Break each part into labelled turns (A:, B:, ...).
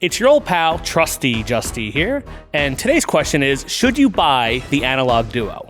A: It's your old pal, Trusty Justy here, and today's question is, should you buy the Analogue Duo?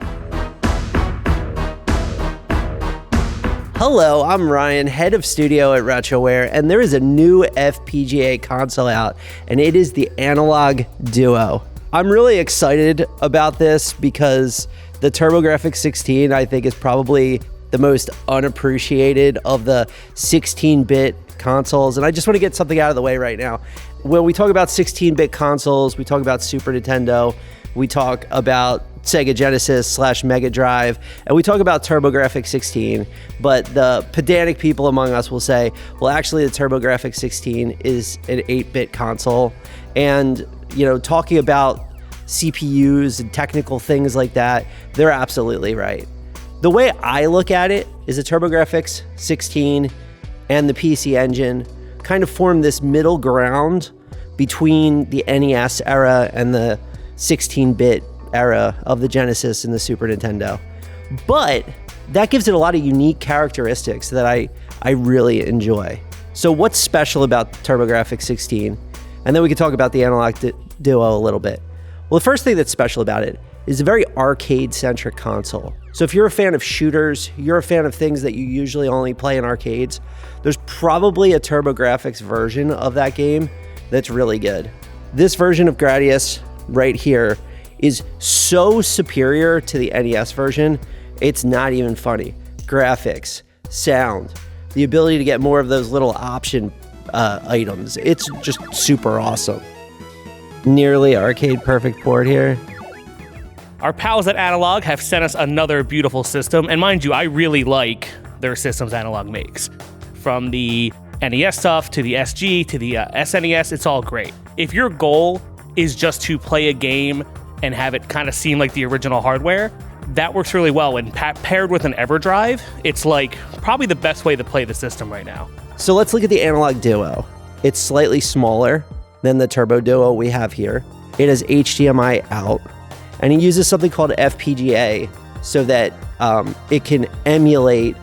B: Hello, I'm Ryan, head of studio at Retroware, and there is a new FPGA console out, and it is the Analogue Duo. I'm really excited about this because the TurboGrafx-16, I think, is probably the most unappreciated of the 16-bit consoles, and I just want to get something out of the way right now. When we talk about 16-bit consoles, we talk about Super Nintendo, we talk about Sega Genesis / Mega Drive, and we talk about TurboGrafx-16, but the pedantic people among us will say, well, actually the TurboGrafx-16 is an 8-bit console, and talking about CPUs and technical things like that, they're absolutely right. The way I look at it is the TurboGrafx-16 and the PC Engine kind of form this middle ground between the NES era and the 16-bit era of the Genesis and the Super Nintendo. But that gives it a lot of unique characteristics that I really enjoy. So what's special about TurboGrafx-16? And then we can talk about the Analogue Duo a little bit. Well, the first thing that's special about it is a very arcade-centric console. So if you're a fan of shooters, you're a fan of things that you usually only play in arcades, there's probably a TurboGrafx version of that game that's really good. This version of Gradius right here is so superior to the NES version, it's not even funny. Graphics, sound, the ability to get more of those little option items, it's just super awesome. Nearly arcade perfect board here.
A: Our pals at Analogue have sent us another beautiful system, and mind you, I really like their systems Analogue makes. From the NES stuff to the SG to the SNES, it's all great. If your goal is just to play a game and have it kind of seem like the original hardware, that works really well. And paired with an EverDrive, it's like probably the best way to play the system right now.
B: So let's look at the Analogue Duo. It's slightly smaller than the Turbo Duo we have here. It has HDMI out, and it uses something called FPGA so that it can emulate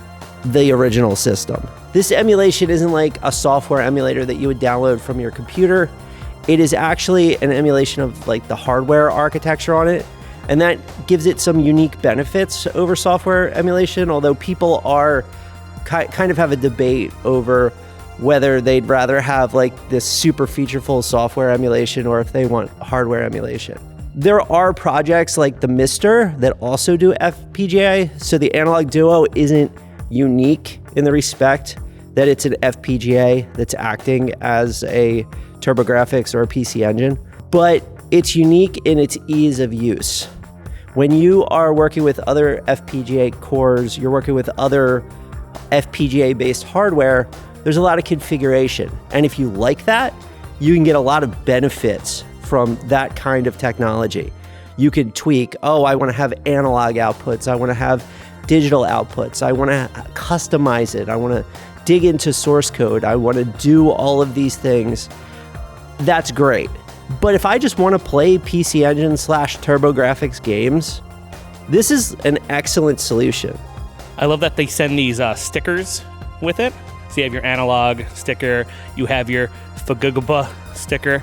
B: the original system. This emulation isn't like a software emulator that you would download from your computer. It is actually an emulation of like the hardware architecture on it, and that gives it some unique benefits over software emulation, although people are kind of have a debate over whether they'd rather have like this super featureful software emulation or if they want hardware emulation. There are projects like the Mister that also do FPGA, so the Analogue Duo isn't unique in the respect that it's an FPGA that's acting as a TurboGrafx or a PC Engine, but it's unique in its ease of use. When you are working with other FPGA cores, you're working with other FPGA-based hardware, there's a lot of configuration. And if you like that, you can get a lot of benefits from that kind of technology. You can tweak, I want to have analog outputs, I want to have digital outputs, I want to customize it, I want to dig into source code, I want to do all of these things. That's great. But if I just want to play PC Engine / TurboGrafx games, this is an excellent solution.
A: I love that they send these stickers with it. So you have your analog sticker, you have your FPGA sticker,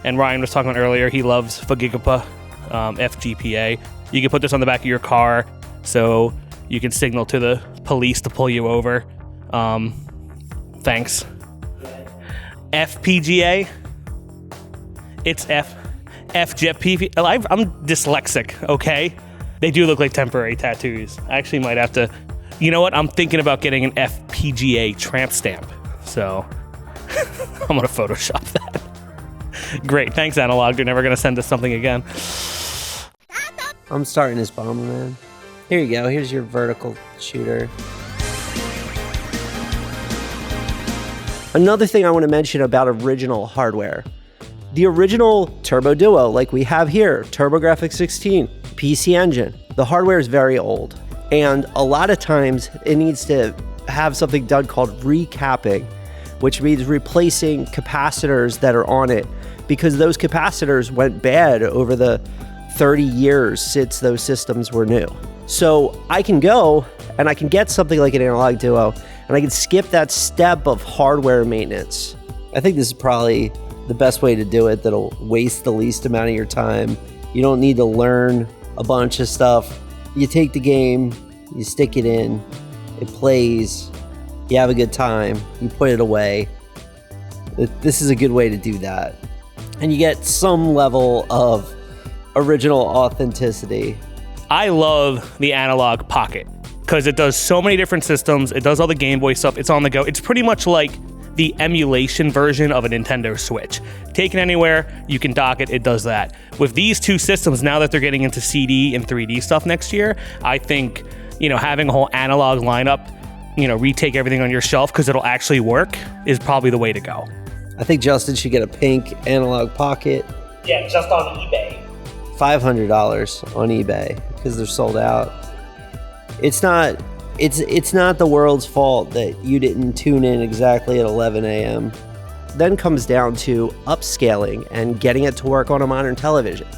A: and Ryan was talking about earlier, he loves FPGA, FGPA. You can put this on the back of your car so you can signal to the police to pull you over. Thanks. FPGA. It's FGP. I'm dyslexic, okay? They do look like temporary tattoos. I actually might have to, you know what? I'm thinking about getting an FPGA tramp stamp. So I'm going to Photoshop that. Great. Thanks, Analogue. You're never going to send us something again.
B: I'm starting this Bomberman. Here you go. Here's your vertical shooter. Another thing I want to mention about original hardware. The original Turbo Duo, like we have here, TurboGrafx-16, PC Engine, the hardware is very old. And a lot of times it needs to have something done called recapping, which means replacing capacitors that are on it because those capacitors went bad over the 30 years since those systems were new. So I can go and I can get something like an Analogue Duo and I can skip that step of hardware maintenance. I think this is probably the best way to do it that'll waste the least amount of your time. You don't need to learn a bunch of stuff. You take the game, you stick it in, it plays, you have a good time, you put it away. This is a good way to do that. And you get some level of original authenticity.
A: I love the Analogue Pocket because it does so many different systems. It does all the Game Boy stuff. It's on the go. It's pretty much like the emulation version of a Nintendo Switch. Take it anywhere, you can dock it, it does that. With these two systems, now that they're getting into CD and 3D stuff next year, I think, having a whole analog lineup, retake everything on your shelf because it'll actually work is probably the way to go.
B: I think Justin should get a pink Analogue Pocket.
A: Yeah, just on eBay.
B: $500 on eBay because they're sold out. It's not the world's fault that you didn't tune in exactly at 11 a.m. Then comes down to upscaling and getting it to work on a modern television.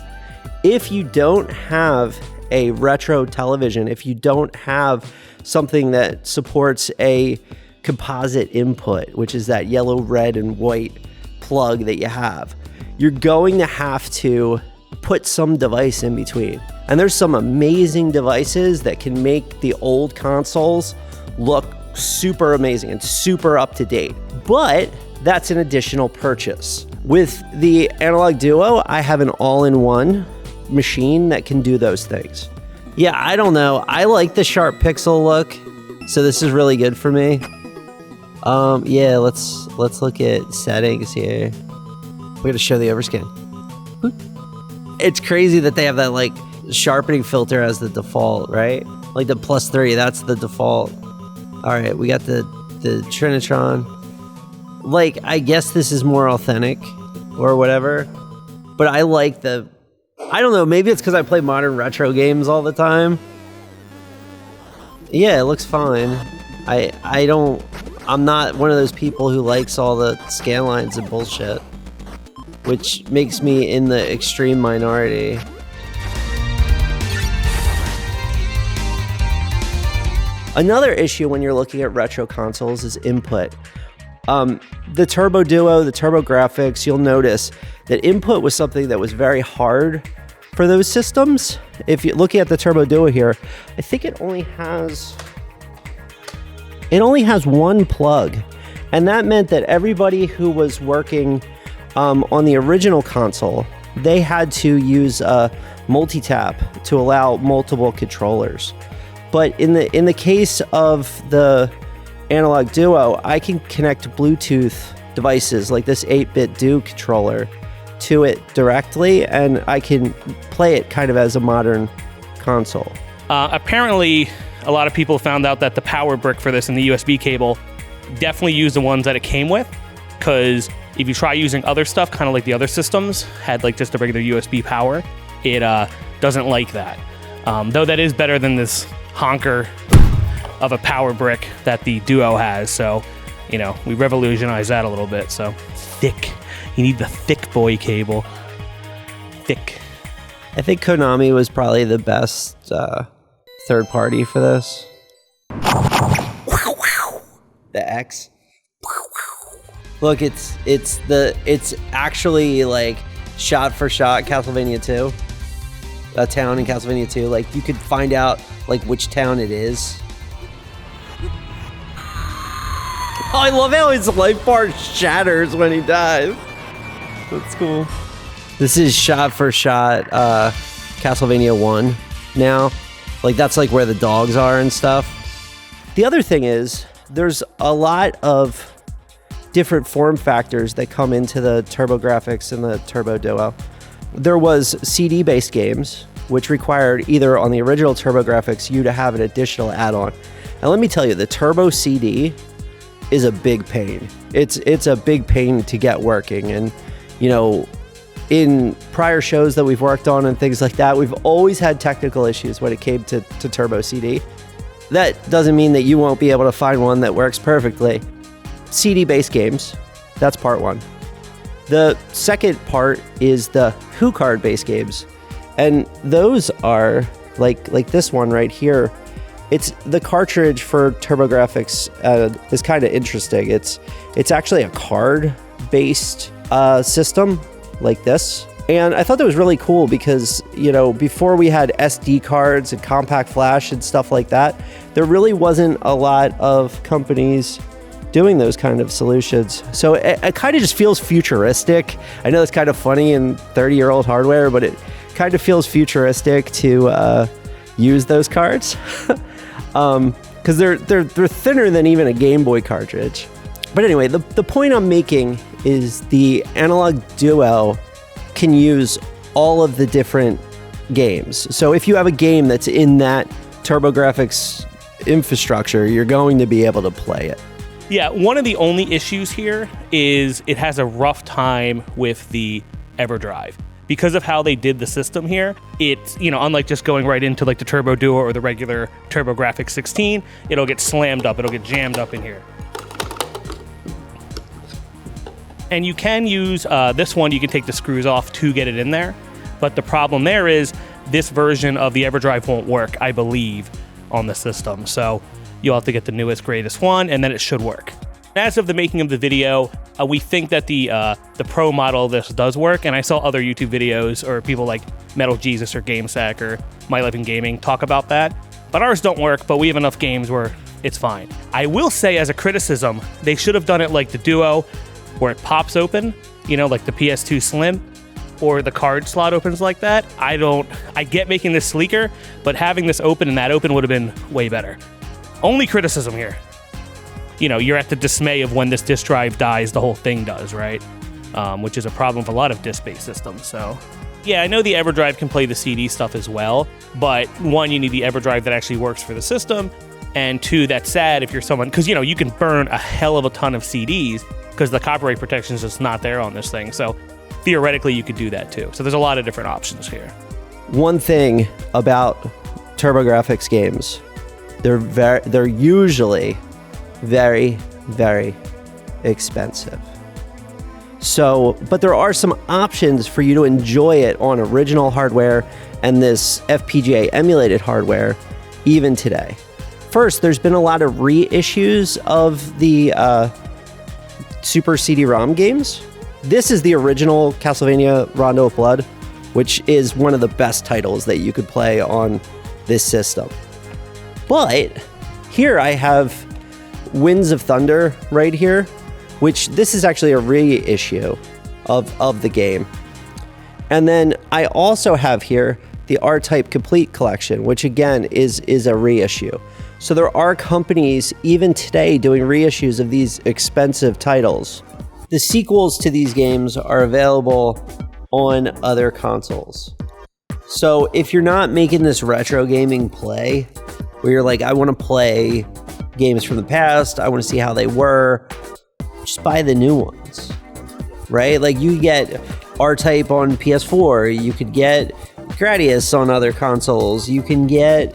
B: If you don't have a retro television, if you don't have something that supports a composite input, which is that yellow, red, and white plug that you have, you're going to have to put some device in between. And there's some amazing devices that can make the old consoles look super amazing and super up to date. But that's an additional purchase. With the Analogue Duo, I have an all-in-one machine that can do those things. Yeah, I don't know. I like the sharp pixel look, so this is really good for me. Yeah, let's look at settings here. We're gonna show the overscan. It's crazy that they have that like sharpening filter as the default, right? Like the +3, that's the default. All right, we got the Trinitron. Like, I guess this is more authentic or whatever, but I like I don't know, maybe it's because I play modern retro games all the time. Yeah, it looks fine. I'm not one of those people who likes all the scan lines and bullshit, which makes me in the extreme minority. Another issue when you're looking at retro consoles is input. The Turbo Duo, the TurboGrafx, you'll notice that input was something that was very hard for those systems. If you're looking at the Turbo Duo here, I think it only has one plug. And that meant that everybody who was working on the original console, they had to use a multi-tap to allow multiple controllers. But in the case of the Analogue Duo, I can connect Bluetooth devices like this 8-bit Do controller to it directly, and I can play it kind of as a modern console.
A: Apparently, a lot of people found out that the power brick for this and the USB cable definitely use the ones that it came with, because if you try using other stuff, kind of like the other systems, had like just a regular USB power, it doesn't like that. Though that is better than this honker of a power brick that the Duo has, so, we revolutionized that a little bit, so thick. You need the thick boy cable. Thick.
B: I think Konami was probably the best third party for this. The X. Look, it's actually like shot for shot Castlevania 2. A town in Castlevania 2. Like, you could find out like which town it is. Oh, I love how his life bar shatters when he dies. That's cool. This is shot for shot Castlevania 1 now. Like, that's like where the dogs are and stuff. The other thing is, there's a lot of different form factors that come into the TurboGrafx and the Turbo Duo. There was CD-based games, which required either on the original TurboGrafx you to have an additional add-on. And let me tell you, the Turbo CD is a big pain. It's a big pain to get working. And, in prior shows that we've worked on and things like that, we've always had technical issues when it came to Turbo CD. That doesn't mean that you won't be able to find one that works perfectly. CD-based games, that's part one. The second part is the HuCard based games. And those are like this one right here. It's the cartridge for TurboGrafx is kind of interesting. It's actually a card based system like this. And I thought that was really cool because, you know, before we had SD cards and compact flash and stuff like that, there really wasn't a lot of companies doing those kind of solutions. So it kind of just feels futuristic. I know it's kind of funny in 30-year-old hardware, but it kind of feels futuristic to use those cards because they're thinner than even a Game Boy cartridge. But anyway, the point I'm making is the Analogue Duo can use all of the different games. So if you have a game that's in that TurboGrafx infrastructure, you're going to be able to play it.
A: Yeah, one of the only issues here is it has a rough time with the EverDrive. Because of how they did the system here, it's, you know, unlike just going right into like the Turbo Duo or the regular TurboGrafx-16, it'll get slammed up, it'll get jammed up in here. And you can use this one, you can take the screws off to get it in there. But the problem there is this version of the EverDrive won't work, I believe, on the system. So you'll have to get the newest, greatest one, and then it should work. As of the making of the video, we think that the Pro model of this does work, and I saw other YouTube videos or people like Metal Jesus or GameSack or My Life in Gaming talk about that. But ours don't work, but we have enough games where it's fine. I will say as a criticism, they should have done it like the Duo, where it pops open, you know, like the PS2 Slim, or the card slot opens like that. I get making this sleeker, but having this open and that open would have been way better. Only criticism here. You know, you're at the dismay of when this disk drive dies, the whole thing does, right? Which is a problem for a lot of disk-based systems, so. Yeah, I know the EverDrive can play the CD stuff as well, but one, you need the EverDrive that actually works for the system, and two, that's sad if you're someone, because, you know, you can burn a hell of a ton of CDs, because the copyright protection is just not there on this thing. So theoretically, you could do that too. So there's a lot of different options here.
B: One thing about TurboGrafx games, they're usually very, very expensive. So, but there are some options for you to enjoy it on original hardware and this FPGA emulated hardware even today. First, there's been a lot of reissues of the Super CD-ROM games. This is the original Castlevania Rondo of Blood, which is one of the best titles that you could play on this system. But here I have Winds of Thunder right here, which this is actually a reissue of the game. And then I also have here the R-Type Complete Collection, which again is a reissue. So there are companies even today doing reissues of these expensive titles. The sequels to these games are available on other consoles. So if you're not making this retro gaming play, where you're like, I want to play games from the past, I want to see how they were, just buy the new ones, right? Like you get R-Type on PS4, you could get Gradius on other consoles, you can get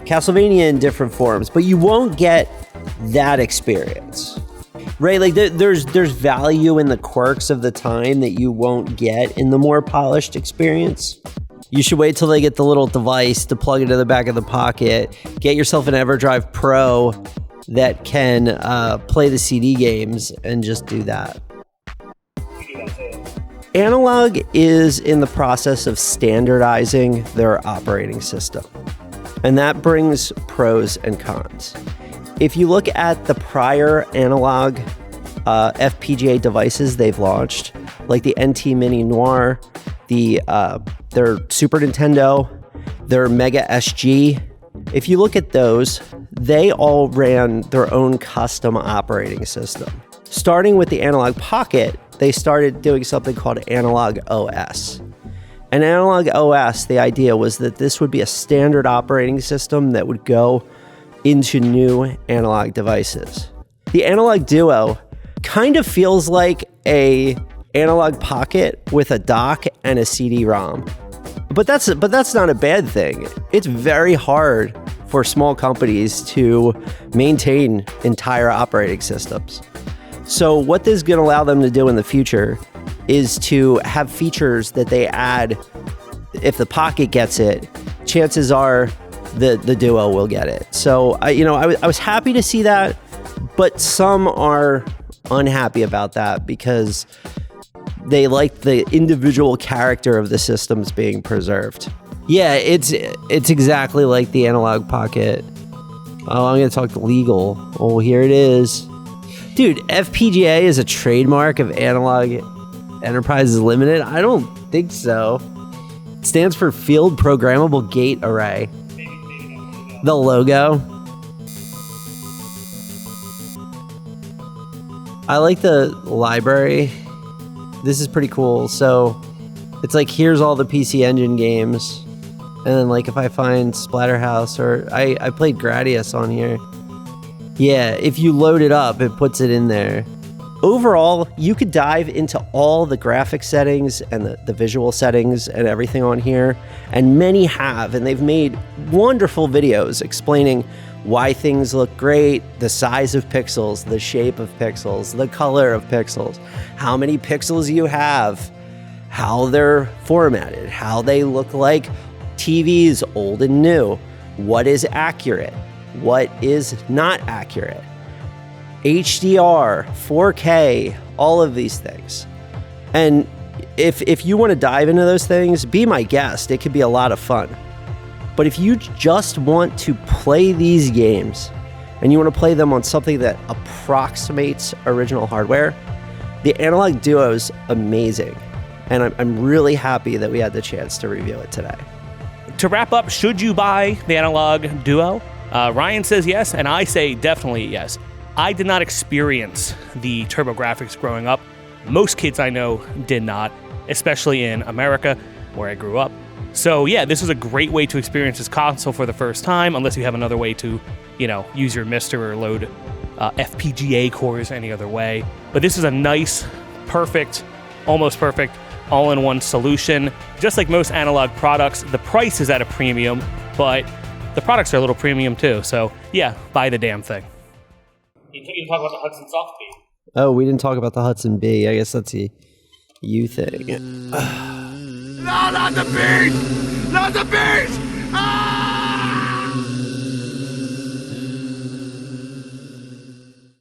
B: Castlevania in different forms, but you won't get that experience, right? Like there's value in the quirks of the time that you won't get in the more polished experience. You should wait till they get the little device to plug into the back of the pocket, get yourself an EverDrive Pro that can play the CD games and just do that. Analogue is in the process of standardizing their operating system. And that brings pros and cons. If you look at the prior Analogue FPGA devices they've launched, like the NT Mini Noir, their Super Nintendo, their Mega SG, if you look at those, they all ran their own custom operating system. Starting with the Analogue Pocket, they started doing something called Analogue OS. And Analogue OS, the idea was that this would be a standard operating system that would go into new analog devices. The Analogue Duo kind of feels like a Analog Pocket with a dock and a CD-ROM. But that's not a bad thing. It's very hard for small companies to maintain entire operating systems. So what this is going to allow them to do in the future is to have features that they add. If the Pocket gets it, chances are the Duo will get it. So I was happy to see that, but some are unhappy about that because they liked the individual character of the systems being preserved. Yeah, it's exactly like the Analog Pocket. Oh, I'm going to talk legal. Oh, here it is. Dude, FPGA is a trademark of Analog Enterprises Limited? I don't think so. It stands for Field Programmable Gate Array. The logo. I like the library. This is pretty cool. So it's like, here's all the PC Engine games. And then like if I find Splatterhouse, or I played Gradius on here. Yeah, if you load it up, it puts it in there. Overall, you could dive into all the graphic settings and the visual settings and everything on here. And many have, and they've made wonderful videos explaining why things look great, the size of pixels, the shape of pixels, the color of pixels, how many pixels you have, how they're formatted, how they look like TVs old and new, what is accurate, what is not accurate, HDR, 4K, all of these things. And if you want to dive into those things, be my guest. It could be a lot of fun. But if you just want to play these games and you want to play them on something that approximates original hardware, the Analogue Duo is amazing. And I'm really happy that we had the chance to review it today.
A: To wrap up, should you buy the Analogue Duo? Ryan says yes, and I say definitely yes. I did not experience the TurboGrafx growing up. Most kids I know did not, especially in America, where I grew up. So yeah, this is a great way to experience this console for the first time, unless you have another way to, use your MiSTer or load FPGA cores any other way. But this is a nice, perfect, almost perfect, all-in-one solution. Just like most analog products, the price is at a premium, but the products are a little premium too. So yeah, buy the damn thing. You can talk about the Hudson Soft B.
B: Oh, we didn't talk about the Hudson B. I guess that's a you thing.
C: No, not the beast! Not the beast! Ah!